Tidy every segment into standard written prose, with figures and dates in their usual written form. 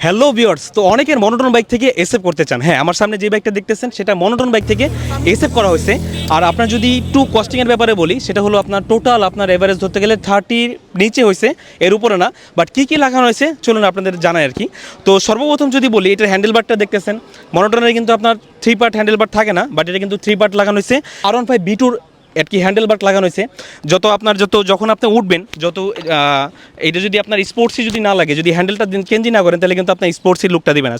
Hello viewers, তো অনেকের monotone bike থেকে এসএফ করতে চান। হ্যাঁ, আমার সামনে যে বাইকটা দেখতেছেন সেটা মনোটন বাইক থেকে এসএফ করা হয়েছে। আর আপনার যদি একটু কস্টিংয়ের ব্যাপারে বলি, সেটা হলো আপনার টোটাল আপনার এভারেজ ধরতে গেলে 30 নিচে হয়েছে, এর উপরে না। বাট কী কী লাগানো হয়েছে চলুন আপনাদের জানাই আর কি। তো সর্বপ্রথম যদি বলি, এটার হ্যান্ডেলবারটা দেখতেছেন, মনোটনের কিন্তু আপনার 3 পার্ট হ্যান্ডেলবার থাকে না, বাট এটা কিন্তু 3 পার্ট লাগানো হয়েছে। R15 B2 আর কি হ্যান্ডেলবার লাগানো হয়েছে। যখন আপনি উঠবেন, এটা যদি আপনার স্পোর্টসই যদি না লাগে, যদি হ্যান্ডেলটা চেঞ্জই না করেন, তাহলে কিন্তু আপনার স্পোর্টসই লুকটা দিবে না।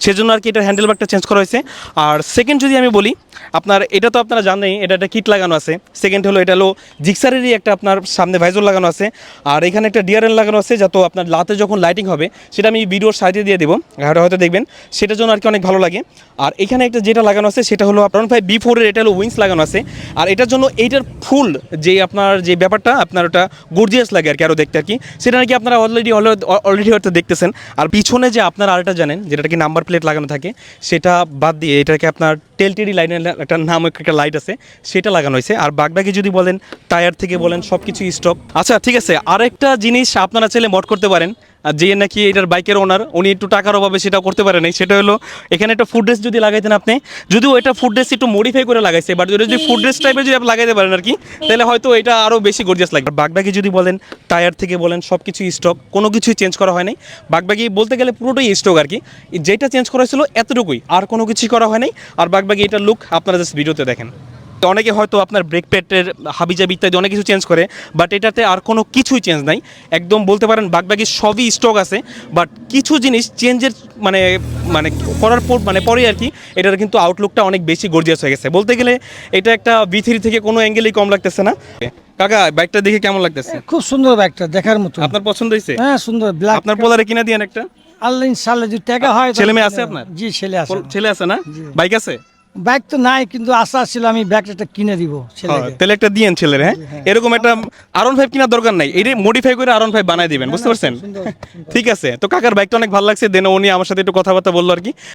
সেজন্য আর কি এটার হ্যান্ডেলবারটা চেঞ্জ করা হয়েছে। আর সেকেন্ড যদি আমি বলি, আপনার এটা তো আপনারা জানেন, এটা একটা কিট লাগানো আছে। সেকেন্ড হলো এটা হলো জিক্সারেরই একটা আপনার সামনে ভাইজর লাগানো আছে। আর এখানে একটা ডিআরএল লাগানো আছে, যাতে আপনার রাতে যখন লাইটিং হবে, সেটা আমি ভিডিওর সাইডে দিয়ে দেবো, হয়তো দেখবেন, সেটার জন্য আর কি অনেক ভালো লাগে। আর এখানে একটা যেটা লাগানো আছে সেটা হলো R15 B4 এর, এটা হলো উইংস লাগানো আছে। আর এটার জন্য এইটার ফুল যে আপনার যে ব্যাপারটা আপনার ওটা গর্জিয়াস লাগে আর কি, আরও দেখতে আর কি, সেটা নাকি আপনারা অলরেডি হয়তো দেখতেছেন। আর পিছনে যে আপনারা আরেকটা জানেন, যেটা কি নাম্বার প্লেট লাগানো থাকে, সেটা বাদ দিয়ে এটাকে আপনার টেলটেডি লাইনের একটা নাম, একটা লাইট আছে, সেটা লাগানো হয়েছে। আর বাগবাকি যদি বলেন, টায়ার থেকে বলেন, সব কিছু স্টক। আচ্ছা ঠিক আছে, আরেকটা জিনিস আপনারা চাইলে মড করতে পারেন। আর যে নাকি এটার বাইকের ওনার, উনি একটু টাকার অভাবে সেটাও করতে পারে নাই, সেটা হলো এখানে একটা ফুড রেস যদি লাগাইতেন আপনি, যদিও এটা ফুড রেস একটু মডিফাই করে লাগাইছে, বাট যদি ফুড রেস টাইপের যদি আপনি লাগাইতে পারেন আর কি, তাহলে হয়তো এটা আরও বেশি গর্জিয়াস লাগবে। বাগবাকি যদি বলেন, টায়ার থেকে বলেন, সব কিছু স্টক, কোনো কিছুই চেঞ্জ করা হয় নাই। বাগবাকি বলতে গেলে পুরোটাই স্টক আর কি, যেটা চেঞ্জ করা হয়েছিল এতটুকুই, আর কোনো কিছুই করা হয় নাই। আর বাগবাকি এটার লুক আপনারা জাস্ট ভিডিওতে দেখেন। তো অনেকে হয়তো আপনার ব্রেক প্যাডের হাবিজাবি ইত্যাদি অনেক কিছু চেঞ্জ করে, বাট এটাতে আর কোনো কিছুই চেঞ্জ নাই। একদম বলতে পারেন বাকি সবই স্টক আছে, বাট কিছু জিনিস চেঞ্জের মানে মানে করার পর পরে আর কি, এটার কিন্তু আউটলুকটা অনেক বেশি গর্জিয়াস হয়ে গেছে। বলতে গেলে এটা একটা V3 থেকে কোনো অ্যাঙ্গেলেই কম লাগতেছে না। কাকা, বাইকটা দেখে কেমন লাগতেছে? খুব সুন্দর বাইকটা, দেখার মতো। আপনার পছন্দ হয়েছে? হ্যাঁ, সুন্দর ব্ল্যাক। আপনার পোলারে কিনে দিয়েন একটা। আল্লাহ ইনশাআল্লাহ যদি টাকা হয়। ছেলে মেয়ে আছে আপনার? জি, ছেলে আছে। ছেলে আছে না? বাইক আছে? বাইক তো নাই, কিন্তু আশা ছিল আমি বাইকটা কিনে দিব ছেলেকে। তাহলে একটা দিয়েন ছেলের। হ্যাঁ, এরকম একটা R15 কেনার দরকার নাই, এটা মডিফাই করে R15 বানাই দিবেন, বুঝতে পারছেন? ঠিক আছে, তো কাকার বাইকটা অনেক ভালো লাগছে, দেন উনি আমার সাথে একটু কথাবার্তা বললো আর কি।